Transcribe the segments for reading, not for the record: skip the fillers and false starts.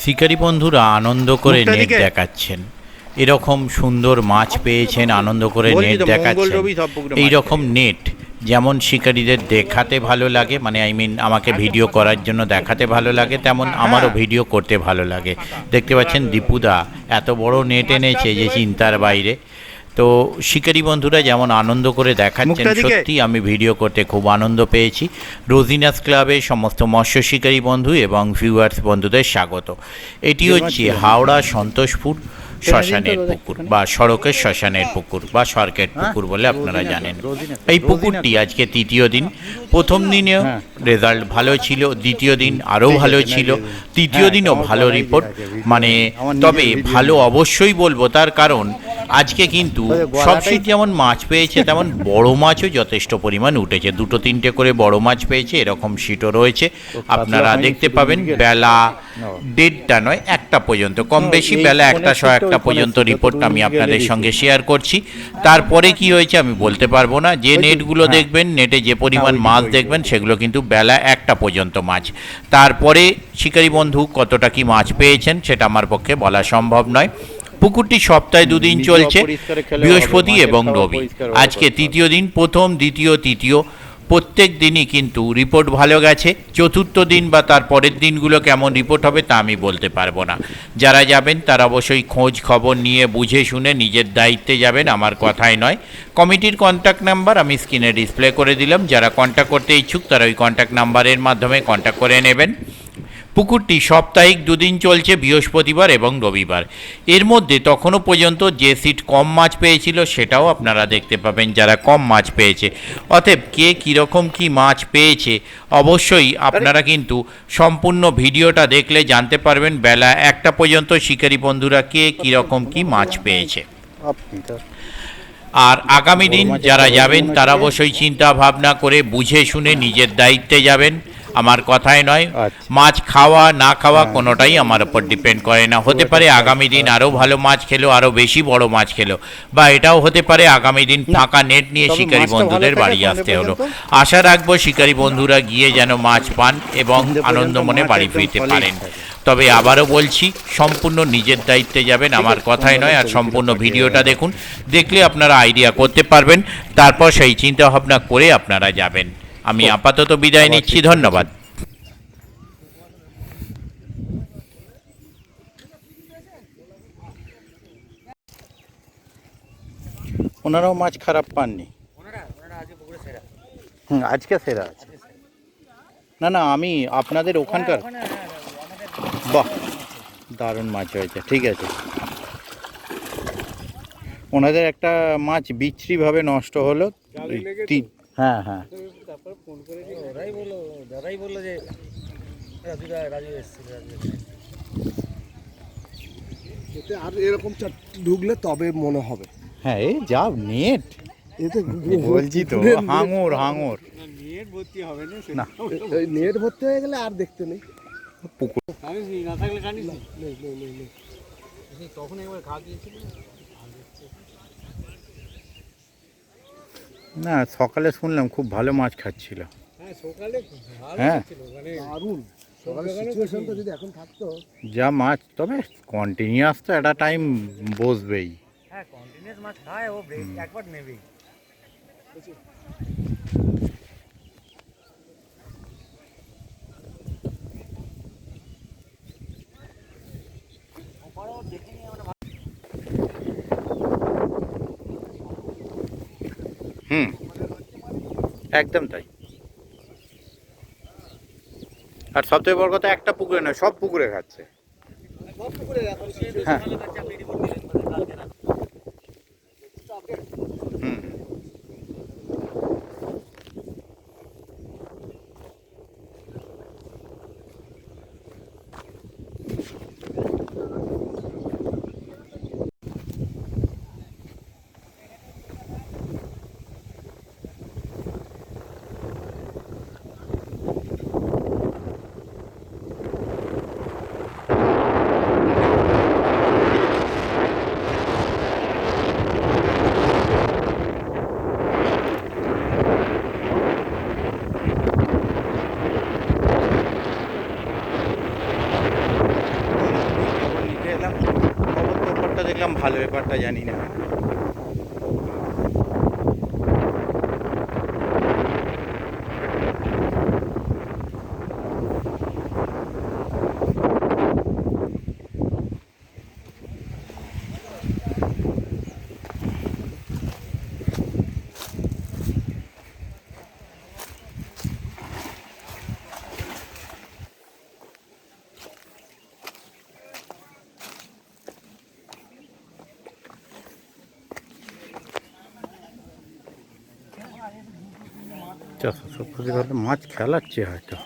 শিকারী বন্ধুরা আনন্দ করে নেট দেখাচ্ছেন, এরকম সুন্দর মাছ পেয়েছেন, আনন্দ করে নেট দেখাচ্ছেন। এই রকম নেট যেমন শিকারীদের দেখাতে ভালো লাগে, মানে আমাকে ভিডিও করার জন্য দেখাতে ভালো লাগে, তেমন আমারও ভিডিও করতে ভালো লাগে। দেখতে পাচ্ছেন দীপুদা এত বড় নেট এনেছে যে চিন্তার বাইরে। তো শিকারী বন্ধুরা যেমন আনন্দ করে দেখাচ্ছেন, সত্যি আমি ভিডিও করতে খুব আনন্দ পেয়েছি। রোজিনাস ক্লাবে সমস্ত মৎস্য শিকারী বন্ধু এবং ভিউয়ার্স বন্ধুদের স্বাগত। এটি হচ্ছে হাওড়া সন্তোষপুর শ্মশানের পুকুর বা সড়কের শ্মশানের পুকুর বা সরকেট পুকুর বলে আপনারা জানেন। এই পুকুরটি আজকে তৃতীয় দিন। প্রথম দিনেও রেজাল্ট ভালো ছিল, দ্বিতীয় দিন আরও ভালো ছিল, তৃতীয় দিনও ভালো রিপোর্ট, মানে তবে ভালো অবশ্যই বলবো, তার কারণ আজকে কিন্তু সব সিট যেমন মাছ পেয়েছে তেমন বড় মাছও যথেষ্ট পরিমাণ উঠেছে। দুটো তিনটে করে বড় মাছ পেয়েছে, এরকম সিটও রয়েছে। আপনারা দেখতে পাবেন বেলা 1:30 নয় 1টা পর্যন্ত, কম বেশি বেলা 1টা পর্যন্ত রিপোর্ট আমি আপনাদের সঙ্গে শেয়ার করছি। তারপরে কি হয়েছে আমি বলতে পারবো না। যে নেটগুলো দেখবেন, নেটে যে পরিমাণ মাছ দেখবেন সেগুলো কিন্তু বেলা 1টা পর্যন্ত মাছ। তারপরে শিকারী বন্ধু কতটা কি মাছ পেয়েছেন সেটা আমার পক্ষে বলা সম্ভব নয়। পুকুরটি সপ্তাহে 2 দিন চলছে, বৃহস্পতি এবং রবি। আজকে তৃতীয় দিন, প্রথম দ্বিতীয় তৃতীয় প্রত্যেক দিনই কিন্তু রিপোর্ট ভালো গেছে। চতুর্থ দিন বা তার পরের দিনগুলো কেমন রিপোর্ট হবে তা আমি বলতে পারবো না। যারা যাবেন তারা অবশ্যই খোঁজ খবর নিয়ে বুঝে শুনে নিজের দায়িত্বে যাবেন, আমার কথাই নয়। কমিটির কন্ট্যাক্ট নাম্বার আমি স্ক্রিনে ডিসপ্লে করে দিলাম, যারা কন্ট্যাক্ট করতে ইচ্ছুক তারা ওই কন্ট্যাক্ট নাম্বারের মাধ্যমে কন্ট্যাক্ট করে নেবেন। পুকুরটি সাপ্তাহিক 2 দিন চলছে, বৃহস্পতিবার এবং রবিবার। এর মধ্যে তখনও পর্যন্ত যে সিট কম মাছ পেয়েছিল সেটাও আপনারা দেখতে পাবেন, যারা কম মাছ পেয়েছে। অতএব কে কীরকম কি মাছ পেয়েছে অবশ্যই আপনারা কিন্তু সম্পূর্ণ ভিডিওটা দেখলে জানতে পারবেন। বেলা 1টা পর্যন্ত শিকারী বন্ধুরা কে কীরকম কি মাছ পেয়েছে। আর আগামী দিন যারা যাবেন তারা অবশ্যই চিন্তা ভাবনা করে বুঝে শুনে নিজের দায়িত্বে যাবেন, আমার কথাই নয়। মাছ খাওয়া না খাওয়া কোনোটাই আমার উপর ডিপেন্ড করে না। হতে পারে আগামী দিন আরও ভালো মাছ খেলো, আরও বেশি বড় মাছ খেলো, বা এটাও হতে পারে আগামী দিন ফাঁকা নেট নিয়ে শিকারী বন্ধুদের বাড়ি আসতে হলো। আশা রাখবো শিকারী বন্ধুরা গিয়ে যেন মাছ পান এবং আনন্দ মনে বাড়ি ফিরতে পারেন। তবে আবারও বলছি, সম্পূর্ণ নিজের দায়িত্বে যাবেন, আমার কথাই নয়। আর সম্পূর্ণ ভিডিওটা দেখুন, দেখলে আপনারা আইডিয়া করতে পারবেন, তারপর সেই চিন্তা ভাবনা করে আপনারা যাবেন। আমি আপাতত বিদায় নিচ্ছি, ধন্যবাদ। ওনারাও মাছ খারাপ পাননি। আজকে সেরা আছে। না না, আমি আপনাদের ওখানকার, বাহ দারুণ মাছ হয়েছে। ঠিক আছে, ওনাদের একটা মাছ বিচ্ছিরিভাবে নষ্ট হলো। হ্যাঁ হ্যাঁ, তারপর ফোন করে দাদাই বললো যে রাজু এসেছিল। আর এরকম ঢুকলে তবে মনে হবে। হ্যাঁ এই যা নেট, এতে বলছি তো হাঙর হাঙর। নেট ভর্তি হবে না, নেট ভর্তি হয়ে গেলে আর দেখতে নেই। পুকুর না থাকলে জানিস তখন একবার ঘা দিয়েছিল না, সকালে শুনলাম খুব ভালো মাছ খাচ্ছিল। হ্যাঁ সকালে হ্যাঁ মানে দারুণ। সকালে সিচুয়েশনটা যদি এখন থাকতো, যা মাছ, তবে কন্টিনিউয়াস তো একটা টাইম বসবেই। হ্যাঁ কন্টিনিউয়াস মাছ খায় ও, ব্রেক একবার নেবেই। একদম তাই। আর সবথেকে বড় কথা, একটা পুকুরে নয়, সব পুকুরে খাচ্ছে। হ্যাঁ হুম। দেখলাম ভালো, ব্যাপারটা জানি না। মাছ খেলাচ্ছে হয়তো।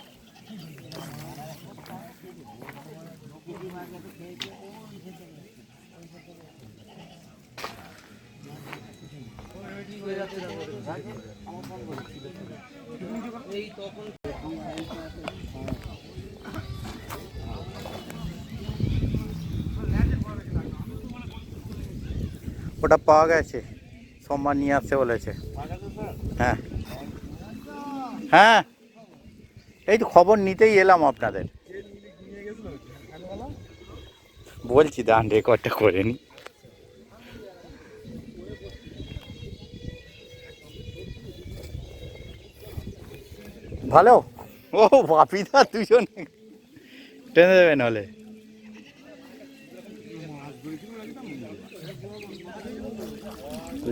ওটা পাওয়া গেছে, সোমবার নিয়ে আসতে বলেছে। হ্যাঁ হ্যাঁ, এই তো খবর নিতেই এলাম আপনাদের। বলছি দান রেকর্ডটা করে নি। ভালো। ও বাপিদা দুজন টেনে দেবেন হলে।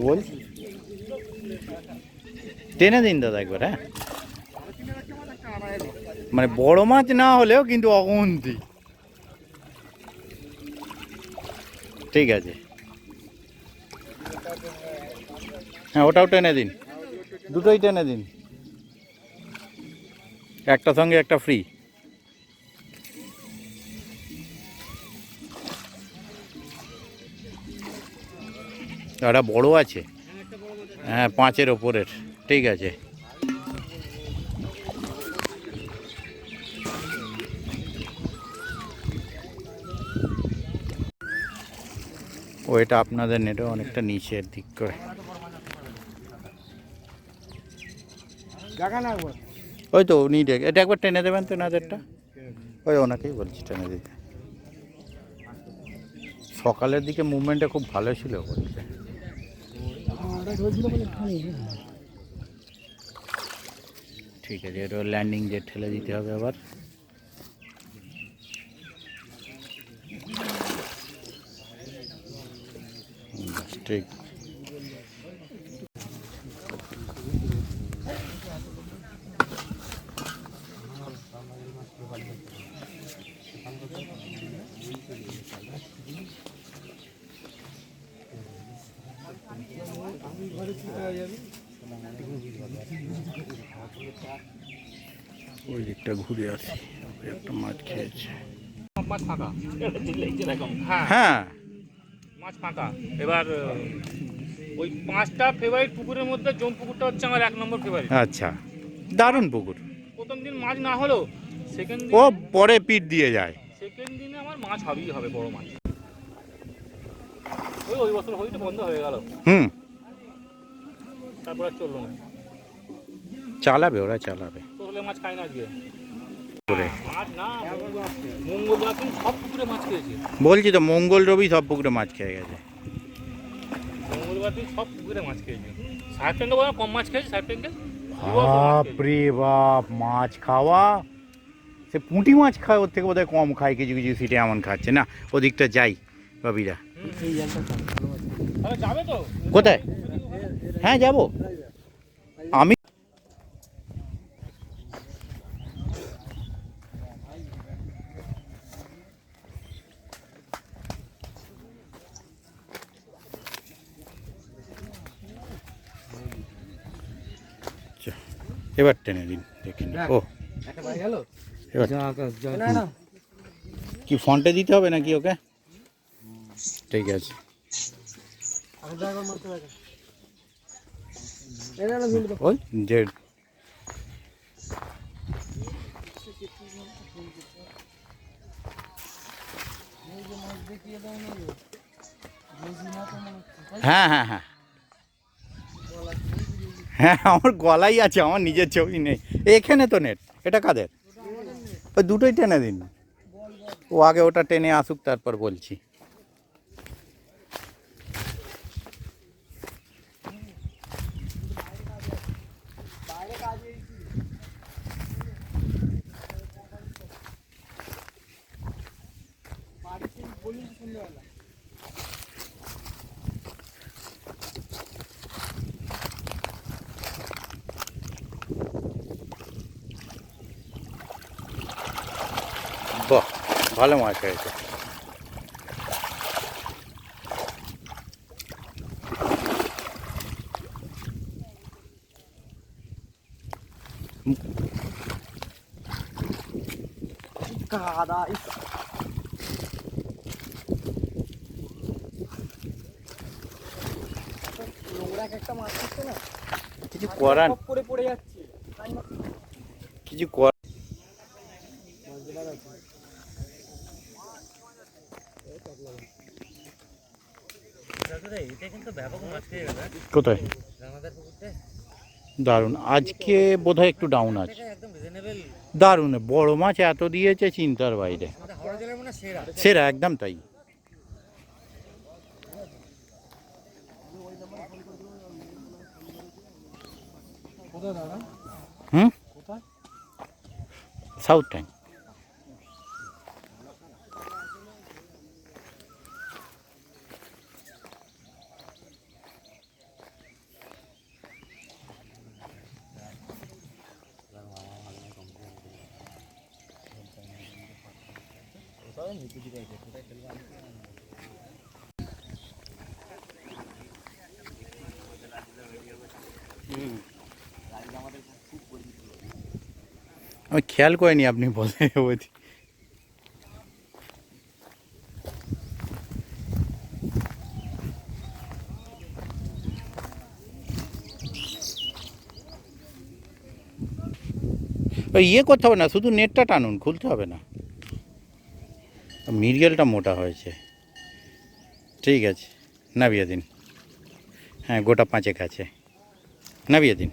বলছি টেনে দিন দাদা একবার। হ্যাঁ, মানে বড় মাছ না হলেও কিন্তু অগুন্তি। ঠিক আছে, হ্যাঁ ওটাও টেনে দিন, দুটোই টেনে দিন, একটা সঙ্গে একটা ফ্রি। একটা বড় আছে, হ্যাঁ 5-এর ওপরের। ঠিক আছে, ও এটা আপনাদের নেটে অনেকটা নিচের দিক করে। ওই তো উনি এটা একবার টেনে দেবেন তো নাদেরটা। ওই ওনাকেই বলছি টেনে দিতে। সকালের দিকে মুভমেন্টটা খুব ভালো ছিল বলছে। ঠিক আছে, এটা ল্যান্ডিং যে ঠেলে দিতে হবে আবার। ঠিক, ওই দিকটা ঘুরে আসি। একটা মাছ খেয়েছে। মাছ ফাঁকা, হ্যাঁ মাছ ফাঁকা। এবার ওই 5টা ফেভারিট পুকুরের মধ্যে জম পুকুরটা হচ্ছে আমার 1 নম্বর ফেভারিট। আচ্ছা, দারুণ পুকুর। প্রথম দিন মাছ না হলেও সেকেন্ড দিন, ও পরে পিট দিয়ে যায়। সেকেন্ড দিনে আমার মাছ হবেই হবে, বড় মাছ। ওই বছর হইতে বন্ধ হয়ে গেল, তারপর আর চললো না। চালাবে, ওরা চালাবে। তোরলে মাছ খায় না আজকে করে মাছ না, মঙ্গলবার দিন সব পুকুরে মাছ খেয়েছে। বলছি তো মঙ্গল রবি সব পুকুরে মাছ খেয়ে গেছে। মঙ্গলবার দিন সব পুকুরে মাছ খেয়েছে। সাহেব ট্যাঙ্কে বলে কম মাছ খেয়েছে, সাহেব ট্যাঙ্কে বাপরে বাপ, মাছ খাওয়া সে পুঁটি মাছ খায়, ওর থেকে বোধহয় কম খায়। কিছু কিছু সিটে এমন খাচ্ছে না। ওদিকটা যাই বাবিরা। যাবে তো কোথায়? হ্যাঁ যাব আমি। এবার টেনে দিন দেখে নিন। ও এবার কি ফন্টে দিতে হবে নাকি ওকে? ঠিক আছে, ওই যে হ্যাঁ হ্যাঁ হ্যাঁ হ্যাঁ, আমার গলাই আছে, আমার নিজের ছবি নেই। এখানে তো নেট, এটা কাদের? ওই দুটোই টেনে দিন। ও আগে ওটা টেনে আসুক, তারপর বলছি। বাহ, ভালো মাছ হয়েছে। কিছু করার, কিছু করার। কোথায়? দারুণ, আজকে বোধহয় একটু ডাউন আছে। দারুণ, বড় মাছ এত দিয়েছে চিন্তার বাইরে, সেরা, একদম তাই। হুম, সাউথ ট্যাঙ্ক। আমি খেয়াল করিনি আপনি বলে বলছি। ওই ইয়ে করতে হবে না, শুধু নেটটা টানুন, খুলতে হবে না। মিরিয়ালটা মোটা হয়েছে, ঠিক আছে, নামিয়ে দিন। হ্যাঁ, গোটা 5 আছে, নামিয়ে দিন।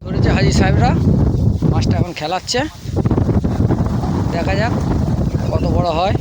ধরেছে হাজি সাহেবরা, মাছটা এখন খেলাচ্ছে, দেখা যাক কত বড় হয়।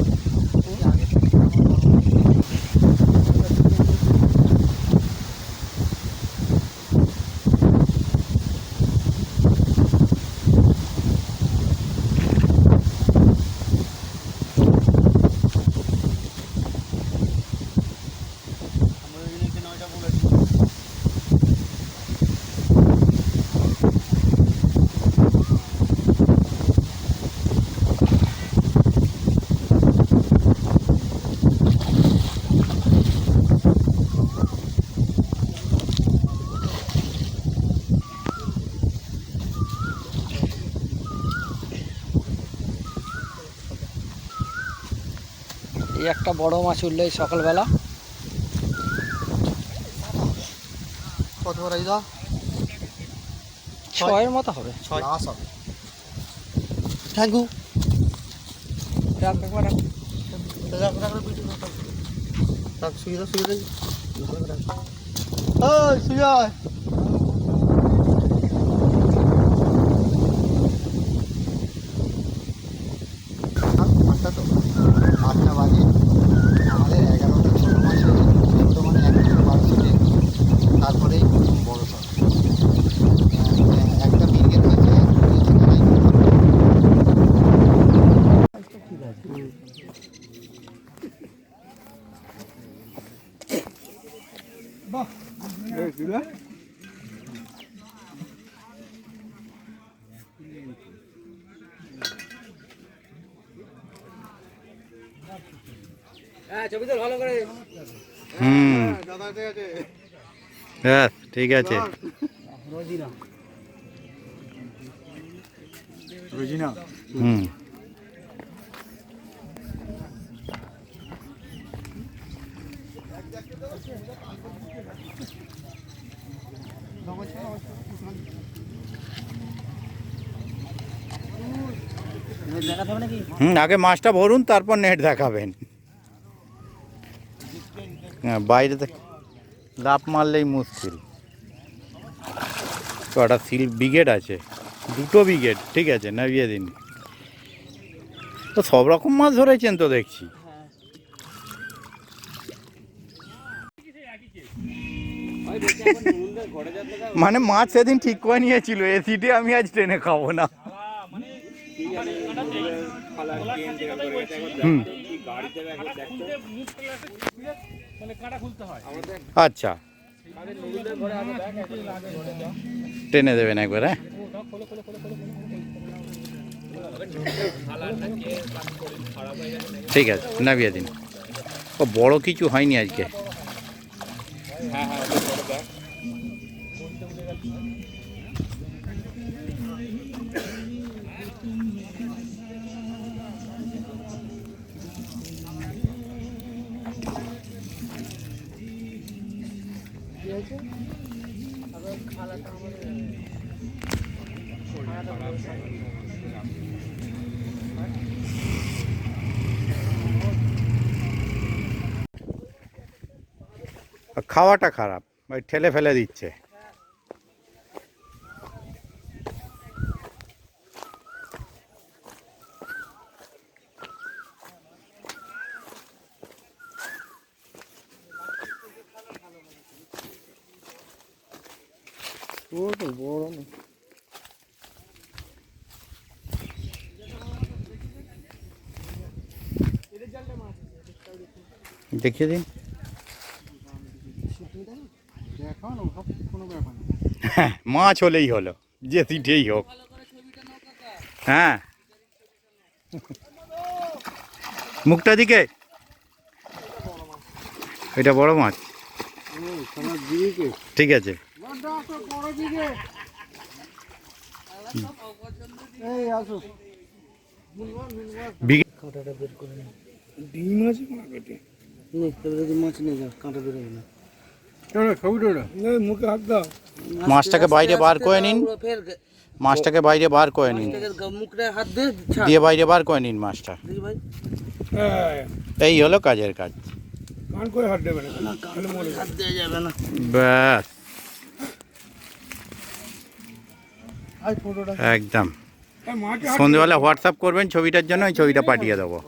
এই একটা বড় মাছ উঠলো এই সকালবেলা। কত বড় এইটা? 6-এর মতো হবে। Thank you. সুবিধা সুবিধা সুবিধা। তো 8টা বাজে, আমাদের 11টা ছোটো মাছ হয়েছে, ছোটো মানে 1 কিলো 1200 টাকা, তারপরেই বড় সব একটা মির্গেল হয়েছে। হ্যাঁ, ঠিক আছে। হুম, আগে মাছটা ভরুন, তারপর নেট দেখাবেন। হ্যাঁ, বাইরে থেকে লাফ মারলেই মুশকিল। কটা সিল ব্রিগেড আছে, 2টো ব্রিগেড, ঠিক আছে, নামিয়ে দিন। তো সব রকম মাছ ধরেছেন তো দেখছি। মানে মাছ সেদিন ঠিক করে নিয়েছিল, এসিডে আমি আজ ট্রেনে খাবো না। হুম, কাঁটা খুলতে মুখ চলে আসে, মানে কাঁটা খুলতে হয়। আচ্ছা, টেনে দেবেন একবার, হ্যাঁ ঠিক আছে, নামিয়ে দিন। ও বড় কিছু হয়নি আজকে। খাওয়াটা খারাপ, ওই ঠেলে ফেলে দিচ্ছে। দেখিয়ে দিন। হ্যাঁ, মাছ হলেই হলো, যে সিটেই হোক। হ্যাঁ, মুখটা দিকে, এটা বড় মাছ, ঠিক আছে। মাছটাকে বাইরে বার করে নিন, মাছটাকে বাইরে বার করে নিন, দিয়ে বাইরে বার করে নিন মাছটা। এই হলো কাজের কাজ, ব্যাস একদম। সন্ধ্যেবেলা হোয়াটসঅ্যাপ করবেন ছবিটার জন্য, ওই ছবিটা পাঠিয়ে দেবো।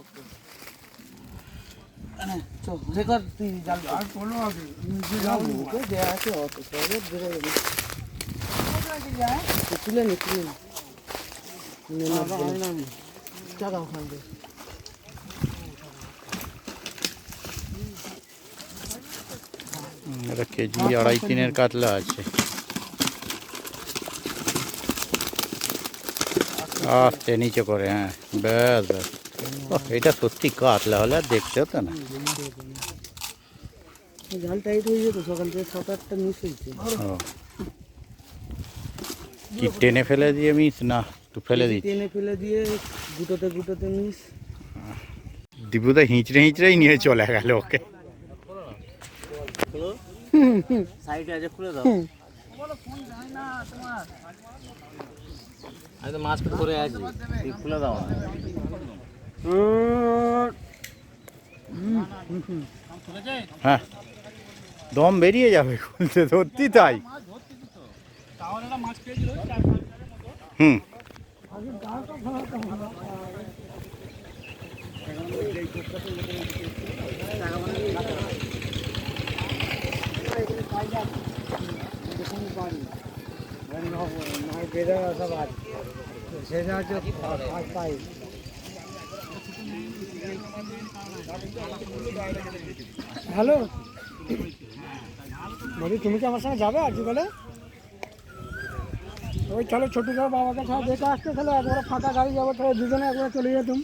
এটা কেজি 2.5-3 কাতলা আছে। আস্তে নিচে করে, হ্যাঁ ব্যাস ব্যাস। এটা সত্যি কাতলা হলে আর দেখতে হতো না। জাল টাইট হয়ে যেত, সকাল থেকে 7-8টা মিস হয়েছে। ও কি টেনে ফেলে দিয়ে মিস না একটু ফেলে দিই? টেনে ফেলে দিয়ে গুটোতে গুটোতে মিস। দীপুদা হিঁচড়ে হিঁচড়েই নিয়ে চলে গেল ওকে। সাইডে আছে, খুলে দাও। আমি তো মাছ ধরে আছি, খুলে দাও। হ্যাঁ, দম বেরিয়ে যাবে খুলতে, সত্যি তাই। হুম, হ্যালো বলি, তুমি কি আমার সঙ্গে যাবে আজ বলে? ওই চলো ছোটো যাও, বাবাকে সব দেখে আসতে, তাহলে একবারে ফাঁকা গাড়ি যাবো, তাহলে দুজনে একবারে চলে যেতুম।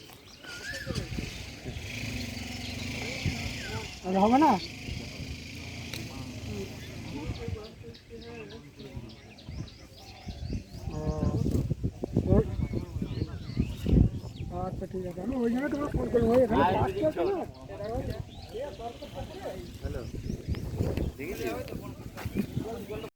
আর হবে না? আচ্ছা ঠিক আছে, আমি ওই জন্য তোমার ফোন করবো। এখানে